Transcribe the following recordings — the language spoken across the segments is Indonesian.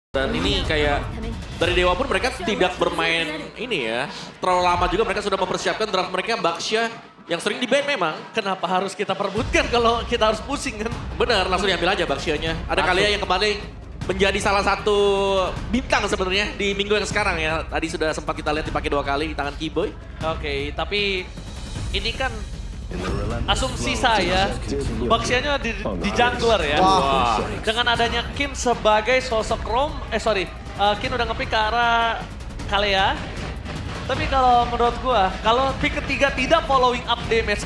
Dan ini kayak dari Dewa pun mereka tidak bermain ini ya. Terlalu lama juga mereka sudah mempersiapkan draft mereka Baxia yang sering di ban memang. Kenapa harus kita perebutkan kalau kita harus pusing kan? Benar, langsung diambil aja Baxianya. Ada Kalia yang kembali menjadi salah satu bintang sebenarnya di minggu yang sekarang ya. Tadi sudah sempat kita lihat dipakai 2 kali di tangan Keyboy. Oke, tapi ini kan asumsi saya, Baxianya di jungler ya. Wah. Dengan adanya Kim sebagai sosok Kim udah nge-pick ke arah Kalea. Tapi kalau menurut gua, kalau pick ketiga tidak following up damage,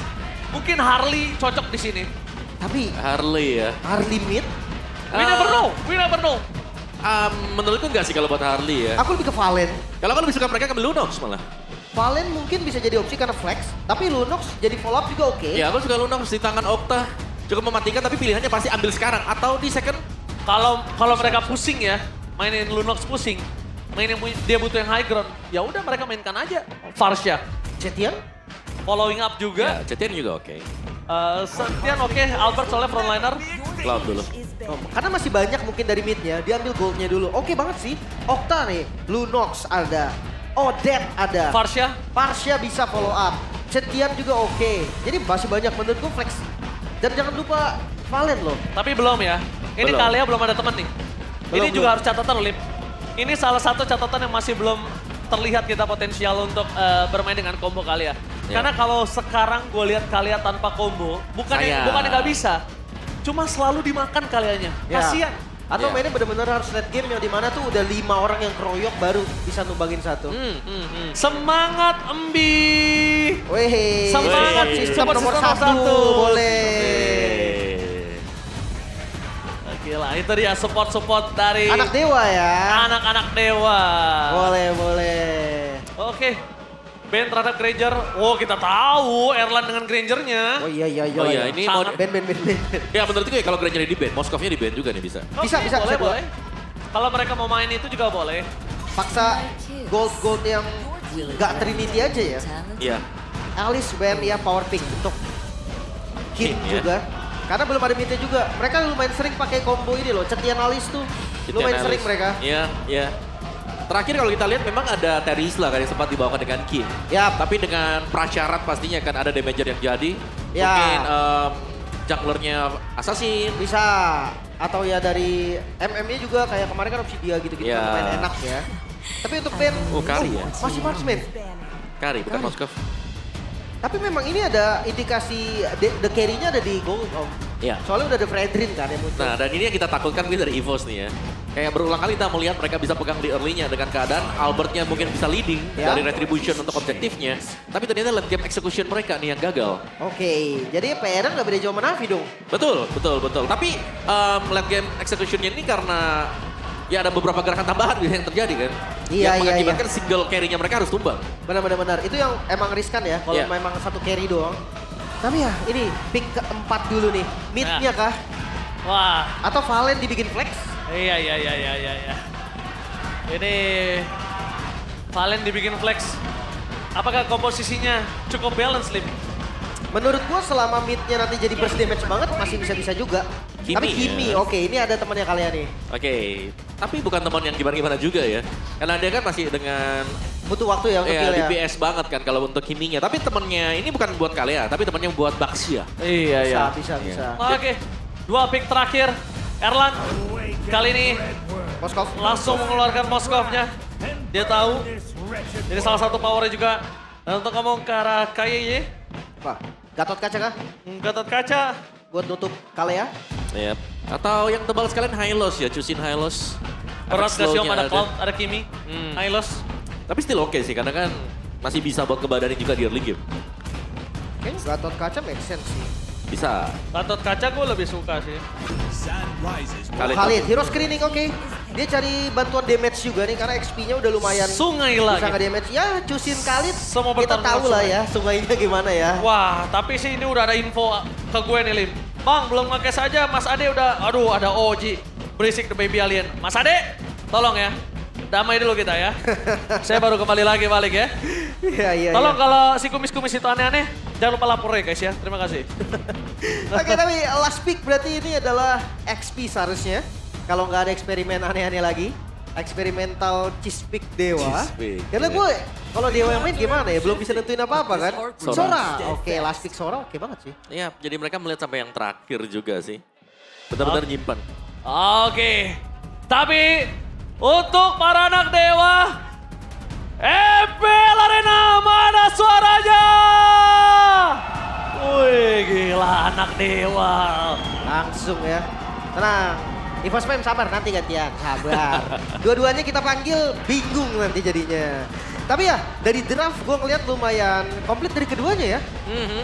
mungkin Harley cocok di sini. Tapi Harley ya. Harley mid, We never know. Menurutku enggak sih kalau buat Harley ya. aku lebih ke Valen. Kalau kan lebih suka mereka ke Lunox malah. Valen mungkin bisa jadi opsi karena flex, tapi Lunox jadi follow up juga oke. Ya aku suka Lunox di tangan Okta. Cukup mematikan tapi pilihannya pasti ambil sekarang. Atau di second. Kalau mereka pusing ya, mainin Lunox pusing, mainin dia butuh yang high ground, ya udah mereka mainkan aja. Farsha, Zetian? following up juga. Ya, Cetian juga oke. Setian oke, Albert soalnya frontliner. Cloud dulu. Karena masih banyak mungkin dari midnya, dia ambil goldnya dulu. Oke banget sih. Okta nih, Lunox ada, Odette ada, Farsha, Farsha bisa follow up, Zetian juga oke. Jadi masih banyak menurutku flex. Dan jangan lupa Valen loh. tapi belum ya. Ini Belum. Kalea belum ada teman nih. Ini Belum. juga harus catatan Lip. Ini salah satu catatan yang masih belum terlihat kita potensial untuk bermain dengan combo Kalea. Ya. Karena kalau sekarang gue lihat Kalea tanpa combo, bukannya nggak bisa. Cuma selalu dimakan Kaleanya. Ya. Kasian. Atau Ya. mainnya bener-bener harus late game yang dimana tuh udah 5 orang yang keroyok baru bisa numbangin satu. Semangat Embi. Weh, Semangat sistem support nomor system nomor 1 1. boleh. Gila, itu dia support-support dari Anak dewa ya. anak-anak dewa. Boleh. Oke. Ben terhadap Granger. Oh, kita tahu Erlan dengan Grangernya. Oh iya. Oh iya, ini mau... Sangat- Ben. Ya menurutku ya kalau Granger di ban, Moskovnya di ban juga nih bisa. Bisa, Oke, bisa, boleh, bisa. boleh. Kalau mereka mau main itu juga boleh. Paksa gold yang gak Trinity aja ya. Iya. Alice, Ben ya power pick untuk Kim Kim, ya. juga. Karena belum ada midnya juga. Mereka lumayan sering pakai combo ini loh. Cetian Alice tuh. Lumayan sering mereka. Iya, iya. Terakhir kalau kita lihat memang ada Terisla kan yang sempat dibawakan dengan Kim. Ya, Tapi dengan prasyarat pastinya kan ada damager yang jadi. Ya. Mungkin junglernya Assassin. bisa. Atau ya dari MM-nya juga kayak kemarin kan Obsidia gitu-gitu. Ya. Lumayan enak ya. Tapi untuk Ben, Kari ya. masih marksman. Kari, bukan Kari. Moskov. Tapi memang ini ada indikasi the carry-nya ada di gold om. Iya. Soalnya udah ada Fredrin kan yang muncul. Nah, dan ini yang kita takutkan mungkin dari EVOS nih ya. Kayak berulang kali kita melihat mereka bisa pegang di early-nya dengan keadaan Albertnya mungkin bisa leading Ya. dari Retribution untuk objektifnya. Tapi ternyata late game execution mereka nih yang gagal. Oke, jadi PR nggak beda jauh sama Navi dong. Betul. Tapi late game execution-nya ini karena ya ada beberapa gerakan tambahan gitu yang terjadi kan. Iya, yang iya, mengakibatkan single carry-nya mereka harus tumbang. Benar. Itu yang emang riskan ya, kalau Iya. memang satu carry doang. Tapi ya ini pick keempat dulu nih. Mid-nya kah? Wah, Atau Valen dibikin flex? iya. Ini Valen dibikin flex. Apakah komposisinya cukup balance, Lim? Menurut gua selama mid-nya nanti jadi burst damage banget masih bisa-bisa juga. Kimi Tapi ya. Kimi, oke ini ada temannya kalian nih. Oke. Tapi bukan teman yang gimana-gimana juga ya. Karena dia kan masih dengan Butuh waktu ya untuk ya, kill ya. DPS banget kan kalau untuk Kiminya. Tapi temennya ini bukan buat Kalea, tapi temennya buat Baxia. Iya, Bisa. Oke, 2 pick terakhir. Erlan, kali ini Moskov. langsung mengeluarkan Moskovnya. Dia tahu. Jadi salah satu powernya juga. Dan untuk ngomong ke arah KYY, Apa? Gatot kaca kah? Gatot Kaca. Buat nutup Kalea? Yep. Atau yang tebal sekalian Hylos ya, cusin Hylos. Berat Efek Gasio, slownya ada Cloud, ada Kimi, Hylos. Tapi still oke sih, karena kan masih bisa buat kebadanin juga di early game. Kayaknya Gatot kaca make sense sih. Bisa. Gatot Kaca gue lebih suka sih. Khalid, hero screening oke. Dia cari bantuan damage juga nih karena XP-nya udah lumayan Sungai bisa lagi. nge-damage. Ya cusin Khalid, Semua kita bertarung tahu lah sungai. ya sungainya gimana ya. Wah, tapi sih ini udah ada info ke gue nih, Lim. Bang, belum nge-cash aja, Mas Ade udah, aduh ada OG. Berisik the baby alien. Mas Ade, tolong ya. Damai dulu kita ya. Saya baru kembali lagi balik ya. Iya. Tolong kalau si kumis-kumis itu aneh-aneh, jangan lupa lapor ya guys ya. Terima kasih. Oke, tapi last pick berarti ini adalah XP seharusnya. Kalau nggak ada eksperimen aneh-aneh lagi. eksperimental cheese pick Dewa. Cheese pick, Karena iya. gue kalau Dewa yang main gimana ya, belum bisa nentuin apa-apa kan. Sora. Sora, oke, last pick Sora oke banget sih. Iya, jadi mereka melihat sampai yang terakhir juga sih. Benar-benar nyimpan. Oke, tapi untuk para anak dewa, MPL Arena mana suaranya? Wih gila anak dewa. Langsung ya. Tenang. Evos Fam sabar nanti gantian. Sabar. Dua-duanya kita panggil bingung nanti jadinya. Tapi ya dari draft gue ngeliat lumayan komplit dari keduanya ya.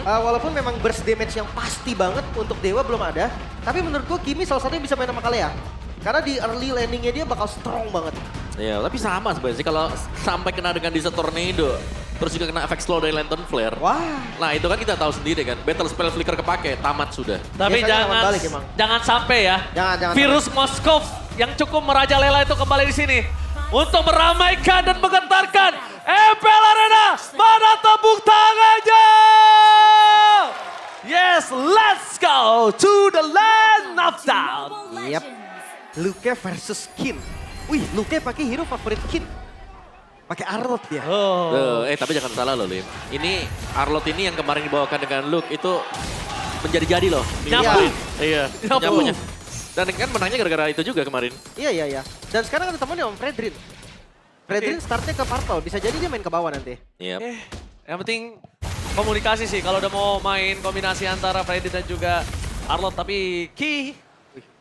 Walaupun memang burst damage yang pasti banget untuk Dewa belum ada. Tapi menurut gue Kimi salah satunya bisa main sama Kalea. Karena di early landingnya dia bakal strong banget. Iya, tapi sama sebenarnya sih kalau sampai kena dengan Desert Tornado, terus juga kena efek slow dari Lantern Flare. Wah. Nah itu kan kita tahu sendiri kan, Battle Spell Flicker kepake, tamat sudah. Tapi Biasanya lawan jangan balik emang. jangan sampai ya. Jangan Virus Moskov yang cukup merajalela itu kembali di sini untuk meramaikan dan menggetarkan MPL Arena. Mana tepuk tangannya? Yes, let's go to the land of down. Yap. Luke versus Kin. Wih, Luke pakai hero favorit Kin. Pakai Arlott dia. Oh. Tapi jangan salah loh Lim. Ini Arlott ini yang kemarin dibawakan dengan Luke itu menjadi-jadi loh. Nyapu. Iya, Nyapu. nyapunya. Dan kan menangnya gara-gara itu juga kemarin. Iya. Dan sekarang ada temannya Om Fredrin. Fredrin startnya ke Purple. Bisa jadi dia main ke bawah nanti. Iya. Yang penting komunikasi sih kalau udah mau main kombinasi antara Freddy dan juga Arlott. Tapi Ki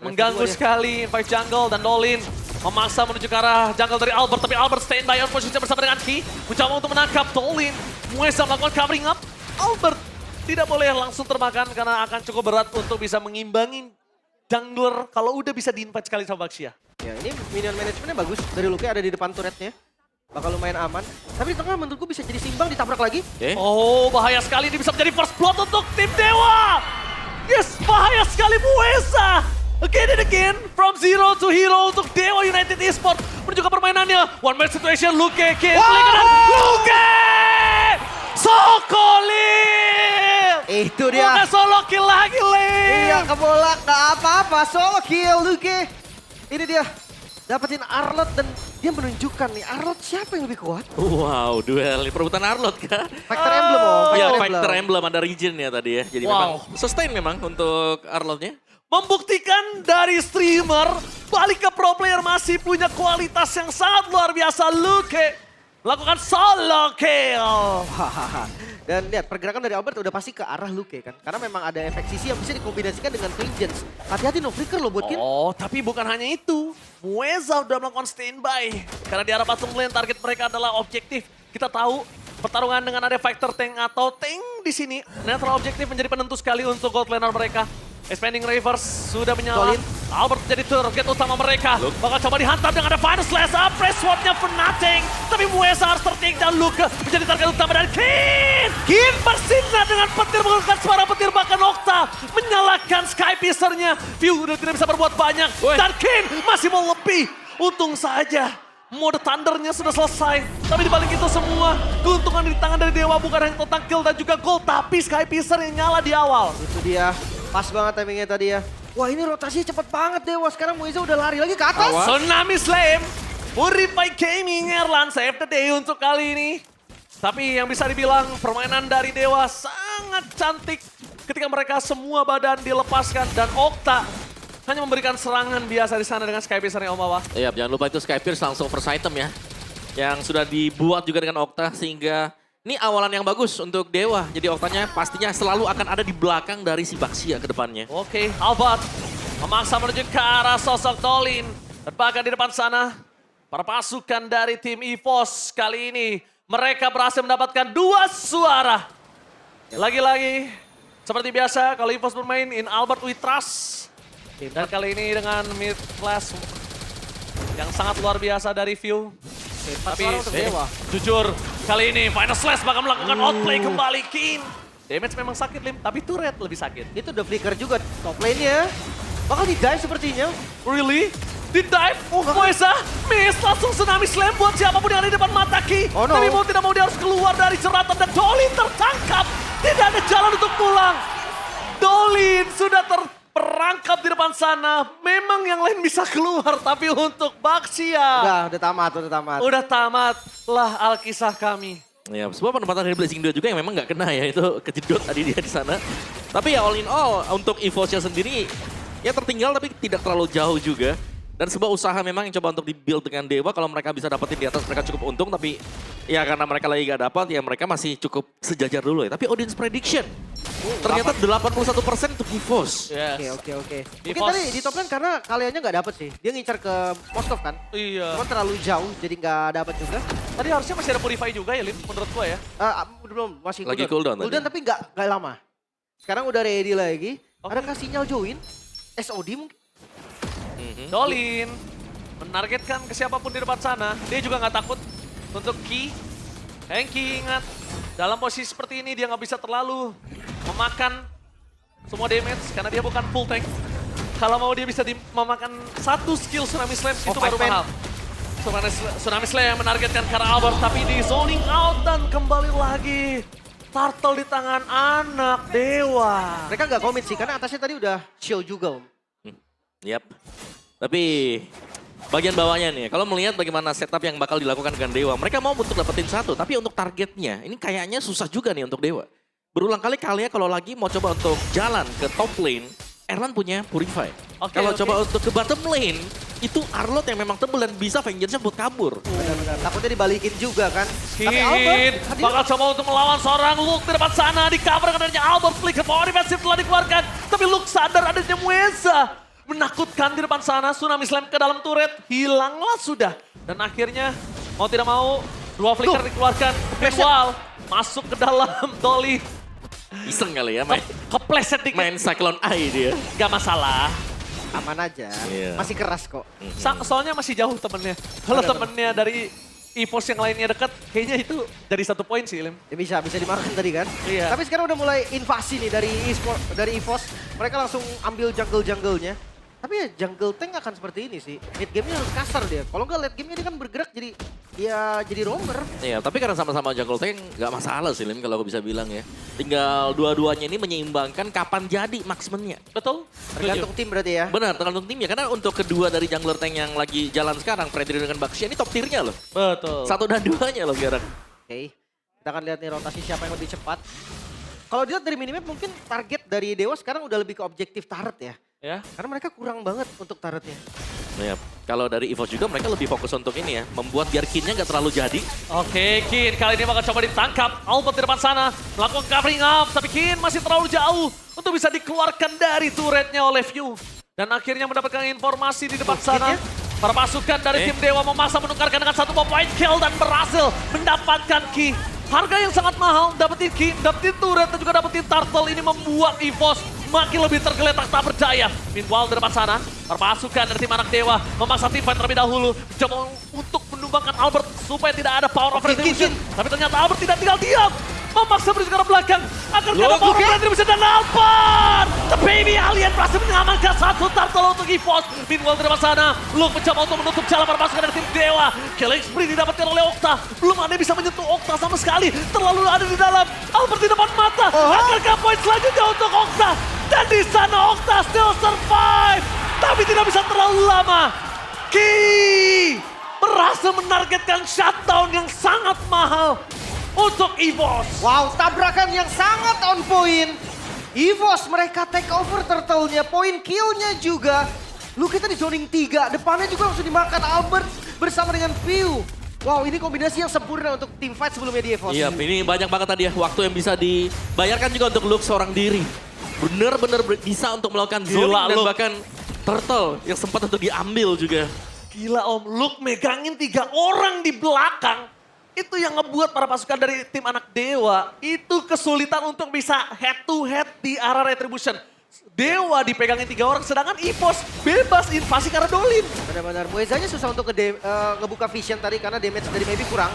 mengganggu sekali Five Jungle dan Dolin memaksa menuju ke arah jungle dari Albert. Tapi Albert standby on position bersama dengan Ki. Mencoba untuk menangkap Dolin. Muesa melakukan covering up. Albert tidak boleh langsung termakan karena akan cukup berat untuk bisa mengimbangi jungler kalau udah bisa di-invite sekali sama Baxia. Ya ini minion managementnya bagus. Dari Luke ada di depan turretnya. Bakal lumayan aman. Tapi di tengah menurutku bisa jadi simbang, ditabrak lagi. Oh, bahaya sekali ini bisa menjadi first blood untuk tim Dewa. Yes, bahaya sekali Muesa. Again and again, from zero to hero untuk Dewa United Esports. Menuju ke permainannya. One match situation, Luke, Kid, kanan. Luke! Sokolil! Itu dia. Bukan solo kill lagi, Lee. Iya, kebolak. Gak apa-apa. Solo kill Luke. Ini dia. Dapetin Arlott dan dia menunjukkan nih Arlott siapa yang lebih kuat. Wow, duel perebutan Arlott kan? Factor Emblem Om. Iya, Factor Factor Emblem ada region ya tadi ya. Jadi memang sustain memang untuk Arlottnya. Membuktikan dari streamer, balik ke pro player masih punya kualitas yang sangat luar biasa. Luke melakukan solo kill. Dan lihat pergerakan dari Albert udah pasti ke arah Luke kan. Karena memang ada efek sisi yang bisa dikombinasikan dengan Vengeance. Hati-hati no flicker loh buat Kin. Oh, tapi bukan hanya itu. Mueza udah melakukan standby. Karena di arah bottom lane target mereka adalah objektif. Kita tahu pertarungan dengan ada fighter tank atau tank di sini. Netral objektif menjadi penentu sekali untuk gold laner mereka. Expanding Reverse sudah menyala. Dolin. Albert jadi target utama mereka. Bakal coba dihantam dengan ada Final Slash. Press swordnya for nothing. Tapi Mueza harus ter-take down Luke. Menjadi target utama dari Kin. Kin bersinar dengan petir. Menggunakan suara petir. Bahkan Okta menyalakan Sky Piercer-nya. View udah tidak bisa berbuat banyak. Dan Kin masih mau lebih. Untung saja. Mode Thundernya sudah selesai. Tapi dibalik itu semua, keuntungan di tangan dari Dewa bukan hanya tentang kill dan juga gold. Tapi Sky Piercer yang nyala di awal. Itu dia. Pas banget timingnya tadi ya. Wah ini rotasinya cepet banget Dewa. Sekarang Mueza udah lari lagi ke atas. Tsunami Slam. Purify Gaming Erlan save the day untuk kali ini. Tapi yang bisa dibilang permainan dari Dewa sangat cantik. Ketika mereka semua badan dilepaskan dan Okta hanya memberikan serangan biasa di sana dengan Sky Piercer yang Om Bawa. Iya, jangan lupa itu Sky Pierce langsung first item ya. Yang sudah dibuat juga dengan Okta sehingga ini awalan yang bagus untuk Dewa. Jadi Oktanya pastinya selalu akan ada di belakang dari si Baxia ke depannya. Oke, Albert memaksa menuju ke arah sosok Dolin. Dan bahkan di depan sana, para pasukan dari tim EVOS kali ini, mereka berhasil mendapatkan 2 suara. Lagi-lagi, seperti biasa kalau EVOS bermain in Albert we trust. Dan kali ini dengan mid flash yang sangat luar biasa dari View. Tapi jujur, kali ini Final Slash bakal melakukan outplay kembali Kin. Damage memang sakit Lim, tapi turret lebih sakit. Itu udah flicker juga top lane-nya. Bakal di-dive sepertinya. Really? Di dive? Muesa miss langsung Tsunami Slam buat siapapun yang ada di depan mata Ki. Oh, no. Tapi mau tidak mau dia harus keluar dari jeratan dan Dolin tertangkap. Tidak ada jalan untuk pulang. Dolin sudah terperangkap terperangkap di depan sana. Memang yang lain bisa keluar, tapi untuk Baxia. Udah tamat, udah tamat. Udah tamatlah alkisah kami. Ya, sebuah penempatan dari Blazing Duo juga yang memang nggak kena ya, itu kejedot tadi dia di sana. Tapi ya all in all, untuk EVOS-nya sendiri, ya tertinggal tapi tidak terlalu jauh juga. Dan sebuah usaha memang yang coba untuk di-build dengan Dewa, kalau mereka bisa dapetin di atas mereka cukup untung, tapi ya karena mereka lagi gak dapat, ya mereka masih cukup sejajar dulu ya. Tapi audience prediction, ternyata 81% untuk EVOS. Oke. Mungkin EVOS. tadi di top lane karena kaliannya nggak dapet sih. Dia ngincar ke Mostov kan. Iya. Cuman terlalu jauh jadi nggak dapet juga. Tadi harusnya masih ada Purify juga ya, Lim, menurut gua ya. Belum, masih Lagi cooldown tadi. Cooldown tapi nggak lama. Sekarang udah ready lagi. Oke. Adakah sinyal join? SOD mungkin? Dolin menargetkan ke siapapun di depan sana. Dia juga nggak takut untuk Ki. Hengki ingat, dalam posisi seperti ini dia nggak bisa terlalu memakan semua damage karena dia bukan full tank. Kalau mau dia bisa memakan satu skill Tsunami Slam itu baru Five Man. mahal. Tsunami Slam menargetkan ke arah Albert tapi di zoning out dan kembali lagi. Turtle di tangan anak Dewa. Mereka nggak komit sih karena atasnya tadi udah show juga Om. Yap. Tapi bagian bawahnya nih, kalau melihat bagaimana setup yang bakal dilakukan dengan Dewa, mereka mau untuk dapetin satu, tapi untuk targetnya, ini kayaknya susah juga nih untuk Dewa. Berulang kali kalian kalau lagi mau coba untuk jalan ke top lane, Erlan punya Purify. Kalau coba untuk ke bottom lane, itu Arlot yang memang tebel dan bisa Vengeance-nya buat kabur. Benar-benar. Takutnya dibalikin juga kan. Kin hadir. bakal coba untuk melawan seorang Luke di depan sana. Di cover adanya Albert, flicker power defensive telah dikeluarkan. Tapi Luke sadar adanya Mueza. Menakutkan di depan sana, Tsunami Slam ke dalam turret, hilanglah sudah. Dan akhirnya mau tidak mau, dua flicker dikeluarkan. Meanwhile, masuk ke dalam Dolly. Iseng kali ya main, Kepleset dikit, main Cyclone Eye dia. gak masalah. Aman aja. Iya. Masih keras kok. Soalnya masih jauh temennya. Kalau Benar, temennya dari EVOS yang lainnya dekat, kayaknya itu dari 1 poin sih, Lim. Ya bisa dimakan tadi kan. Iya. Tapi sekarang udah mulai invasi nih dari EVOS. Mereka langsung ambil jungle-jungle-nya. Tapi ya jungle tank akan seperti ini sih. Mid game-nya harus kasar dia. Kalau nggak late game-nya dia kan bergerak jadi roamer. Iya, tapi karena sama-sama jungle tank nggak masalah sih Lim kalau aku bisa bilang ya. Tinggal dua-duanya ini menyeimbangkan kapan jadi marksman-nya. Betul? Tergantung tim berarti ya. Benar, tergantung timnya. Karena untuk kedua dari jungler tank yang lagi jalan sekarang, Freddy dengan Baxia ini top tier-nya loh. Betul. 1 dan 2-nya loh sekarang. Oke. Kita akan lihat nih rotasi siapa yang lebih cepat. Kalau dilihat dari minimap mungkin target dari Dewa sekarang udah lebih ke objektif turret ya. Ya. Karena mereka kurang banget untuk turretnya. Ya, kalau dari EVOS juga mereka lebih fokus untuk ini ya, membuat biar Kinnya nggak terlalu jadi. Oke, Kin kali ini bakal coba ditangkap. Albert di depan sana melakukan covering up, tapi Kin masih terlalu jauh untuk bisa dikeluarkan dari turretnya oleh View. Dan akhirnya mendapatkan informasi di depan sana. Para pasukan dari tim Dewa memaksa menukarkan dengan satu point kill dan berhasil mendapatkan Ki. Harga yang sangat mahal, dapetin Ki, dapetin turret dan juga dapetin turtle. Ini membuat EVOS makin lebih tergeletak tak percaya. Meanwhile di depan sana, perpasukan dari tim anak Dewa memaksa tim fight terlebih dahulu. Coba untuk menumbangkan Albert supaya tidak ada power of retribution. Tapi ternyata Albert tidak tinggal diam. Memaksa beri ke arah belakang. Agar tidak ada power of retribution dan Albert. The baby alien berhasil mengamankan satu turtle untuk EVOS. Meanwhile di depan sana, Luke mencoba untuk menutup jalan perpasukan dari tim Dewa. Killing spree didapatkan oleh Okta. Belum ada yang bisa menyentuh Okta sama sekali. Terlalu ada di dalam. Albert di depan mata. Akankah poin selanjutnya untuk Okta? Dan di sana Okta still survive. Tapi tidak bisa terlalu lama. Ki berhasil menargetkan shutdown yang sangat mahal untuk EVOS. Wow, tabrakan yang sangat on point. EVOS mereka take over turtle-nya, point kill-nya juga. Lu kita di zoning 3, depannya juga langsung dimakan Albert bersama dengan View. Wow, ini kombinasi yang sempurna untuk tim fight sebelumnya di EVOS. Iya, ini banyak banget tadi ya waktu yang bisa dibayarkan juga untuk Luke seorang diri. Bener-bener bisa untuk melakukan zoning dan Luke. bahkan turtle yang sempat untuk diambil juga. Gila Om, Luke megangin 3 orang di belakang. Itu yang ngebuat para pasukan dari tim anak Dewa itu kesulitan untuk bisa head to head di arah retribution. Dewa dipegangin 3 orang, sedangkan EVOS bebas invasi karena Dolin. Benar-benar, Muezanya susah untuk ngebuka vision tadi karena damage dari Maybe kurang.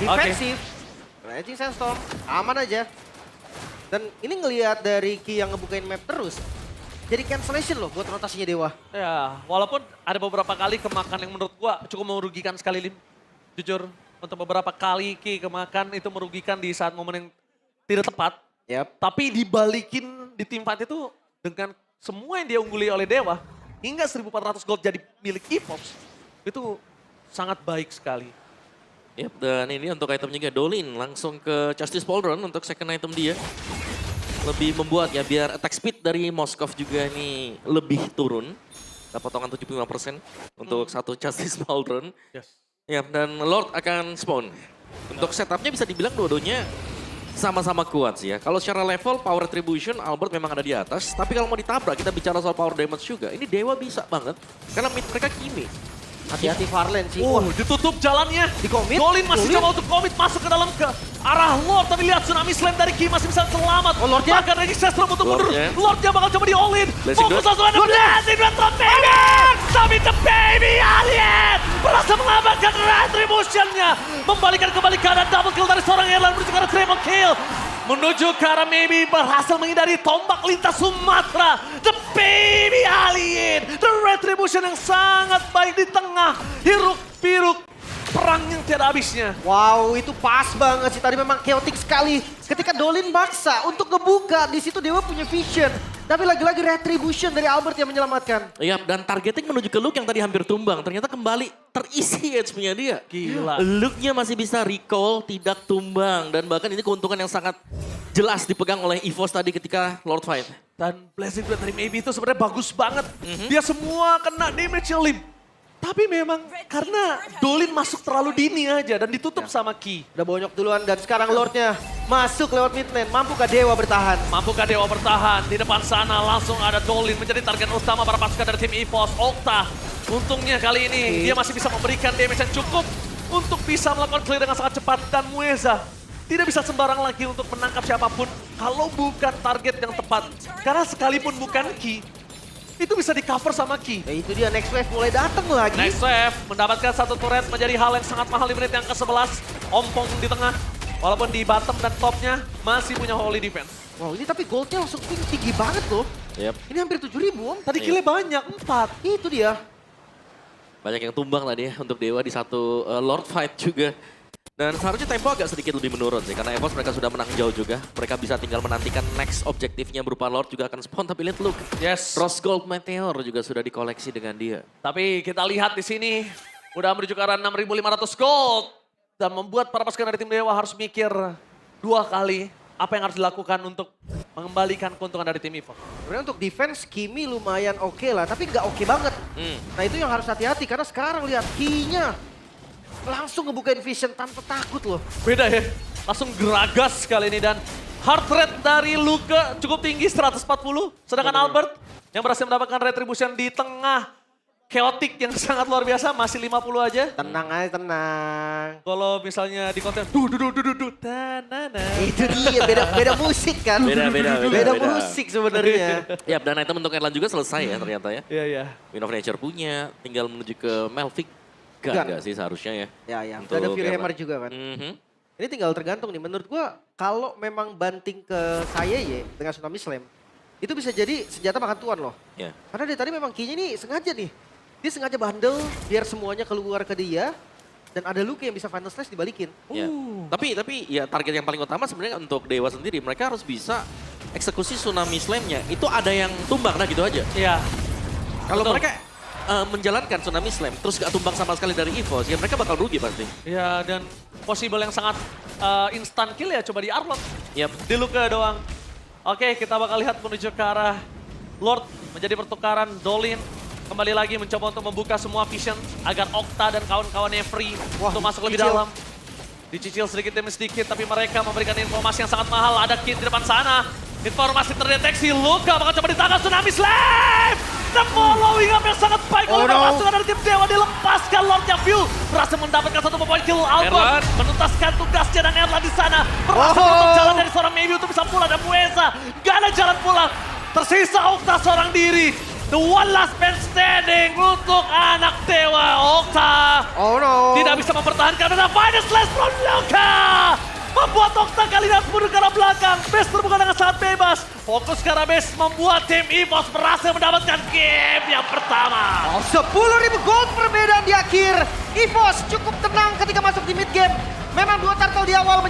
Defensif, Raging Sandstorm, aman aja. Dan ini ngelihat dari Ki yang ngebukain map terus, jadi cancellation loh buat rotasinya Dewa. Ya, walaupun ada beberapa kali kemakan yang menurut gua cukup merugikan sekali, Lim. Jujur, untuk beberapa kali Ki kemakan itu merugikan di saat momen yang tidak tepat. Yap. Tapi dibalikin di tim fight itu dengan semua yang dia ungguli oleh Dewa, hingga 1.400 gold jadi milik EVOS, itu sangat baik sekali. Yap, dan ini untuk item juga Dolin langsung ke Justice Pauldron untuk second item dia. Lebih membuat ya biar attack speed dari Moskov juga ini lebih turun. Dapat potongan 75% untuk satu Justice Pauldron. Yes. Ya, dan Lord akan spawn. Untuk setupnya bisa dibilang dua-duanya sama-sama kuat sih ya. Kalau secara level power retribution Albert memang ada di atas. Tapi kalau mau ditabrak kita bicara soal power damage juga. Ini Dewa bisa banget. Karena mid mereka Kimi. Hati-hati Farlen sih. Ditutup jalannya. Di-commit? Dolin masih Dolin? coba untuk commit masuk ke dalam ke arah Lord. Tapi lihat Tsunami Slam dari Ki masih bisa selamat. Oh, Lordnya? Bahkan Registration untuk mundur. Lordnya? Lordnya bakal coba di all-in. Blessing Fokus Dot. langsung ada Blessing Dot from Baby. Tapi The Baby Alien berhasil mengamankan retribution-nya. Membalikan kembali keadaan double kill dari seorang Erlan menuju ke arah triple kill. Menuju ke arah Maybe berhasil menghindari tombak lintas Sumatera. The Baby Alien. The Retribution yang sangat baik di tengah hiruk pikuk perang yang tiada habisnya. Wow, itu pas banget sih. Tadi memang chaotic sekali. Ketika Dolin maksa untuk ngebuka, di situ Dewa punya vision. Tapi lagi-lagi retribution dari Albert yang menyelamatkan. Iya, dan targeting menuju ke Luke yang tadi hampir tumbang. Ternyata kembali terisi HP-nya dia. Gila. Luke-nya masih bisa recall, tidak tumbang. Dan bahkan ini keuntungan yang sangat jelas dipegang oleh EVOS tadi ketika Lord Fight. Dan Blessing Blade dari Maybe itu sebenarnya bagus banget. Dia semua kena damage limp. Tapi memang karena Dolin masuk terlalu dini aja dan ditutup sama Ki. Udah bonyok duluan dan sekarang Lordnya masuk lewat mid lane. Mampukah Dewa bertahan? Mampukah Dewa bertahan? Di depan sana langsung ada Dolin menjadi target utama para pasukan dari tim EVOS. Okta, untungnya kali ini dia masih bisa memberikan damage yang cukup untuk bisa melakukan clear dengan sangat cepat. Dan Mueza tidak bisa sembarang lagi untuk menangkap siapapun kalau bukan target yang tepat. Karena sekalipun bukan Ki, itu bisa di cover sama Ki. Ya itu dia, next wave mulai datang lagi. Next wave mendapatkan satu turret menjadi hal yang sangat mahal di menit yang ke-11. Ompong di tengah. Walaupun di bottom dan topnya masih punya holy defense. Wow, ini tapi goldnya langsung tinggi banget loh. Yep. Ini hampir 7.000 Om. Tadi killnya banyak, 4. Itu dia. Banyak yang tumbang tadi ya untuk Dewa di satu Lord Fight juga. Dan seharusnya tempo agak sedikit lebih menurun sih. Karena EVOS mereka sudah menang jauh juga. Mereka bisa tinggal menantikan next objektifnya berupa Lord juga akan spawn. Tapi lihat Luke. Yes. Rose Gold Meteor juga sudah dikoleksi dengan dia. Tapi kita lihat di sini udah menuju ke arah 6.500 gold. Dan membuat para pasukan dari tim Dewa harus mikir 2 kali apa yang harus dilakukan untuk mengembalikan keuntungan dari tim EVOS. Sebenarnya untuk defense Kimi lumayan oke lah, tapi nggak oke banget. Nah itu yang harus hati-hati karena sekarang lihat Ki-nya langsung ngebukain vision tanpa takut loh. Beda ya, langsung geragas kali ini dan heart rate dari Luka cukup tinggi 140. Sedangkan Albert yang berhasil mendapatkan retribution di tengah chaotic yang sangat luar biasa masih 50 aja. Tenang aja, tenang. Kalau misalnya di konten tanana. Itu dia, beda musik kan. Beda. Musik sebenarnya. Yap, dan item untuk Erlan juga selesai ya ternyata ya. Iya, iya. Wind of Nature punya, tinggal menuju ke Melvic. Enggak sih seharusnya ya. Ya. Untuk Ada Fury Erlan. Hammer juga kan. Mhm. Ini tinggal tergantung nih. Menurut gua kalau memang banting ke saya ya dengan Tsunami Slam, itu bisa jadi senjata makan tuan loh. Ya. Karena dari tadi memang Ki-nya ini sengaja nih. Dia sengaja bandel biar semuanya keluar ke dia. Dan ada Luke yang bisa final slash dibalikin. Ya. Tapi ya target yang paling utama sebenarnya untuk Dewa sendiri. Mereka harus bisa eksekusi Tsunami Slam-nya. Itu ada yang tumbang, nah gitu aja. Iya. Kalau Betul. mereka menjalankan Tsunami Slam, terus gak tumbang sama sekali dari EVOS, ya mereka bakal rugi pasti. Ya dan possible yang sangat instant kill ya coba di Arlot. Yap. Di Luka doang. Oke, kita bakal lihat menuju ke arah Lord menjadi pertukaran Dolin. Kembali lagi mencoba untuk membuka semua vision agar Okta dan kawan-kawannya free untuk masuk lebih dicicil. dalam. Dicicil sedikit demi sedikit, tapi mereka memberikan informasi yang sangat mahal. Ada Kid di depan sana. Informasi terdeteksi, Luka bakal coba ditangkap Tsunami Slam! The following up yang sangat baik oleh pasukan dari tim Dewa dilepaskan Lordnya View. Berhasil mendapatkan satu poin kill Albert. Erlan. Menuntaskan tugasnya dan Erlan di sana. Berhasil menutup jalan dari seorang Maybe untuk bisa pulang dan Mueza. Gak ada jalan pulang. Tersisa Okta seorang diri. The one last man standing untuk anak Dewa. Okta Oh no. tidak bisa mempertahankan dan final slash from Luka. Membuat Okta kali ini harus mundur ke arah belakang. Base terbuka dengan sangat bebas. Fokus ke arah base membuat tim EVOS berhasil mendapatkan game yang pertama. 10.000 gold perbedaan di akhir. EVOS cukup tenang ketika masuk di mid game. Memang 2 turtle di awal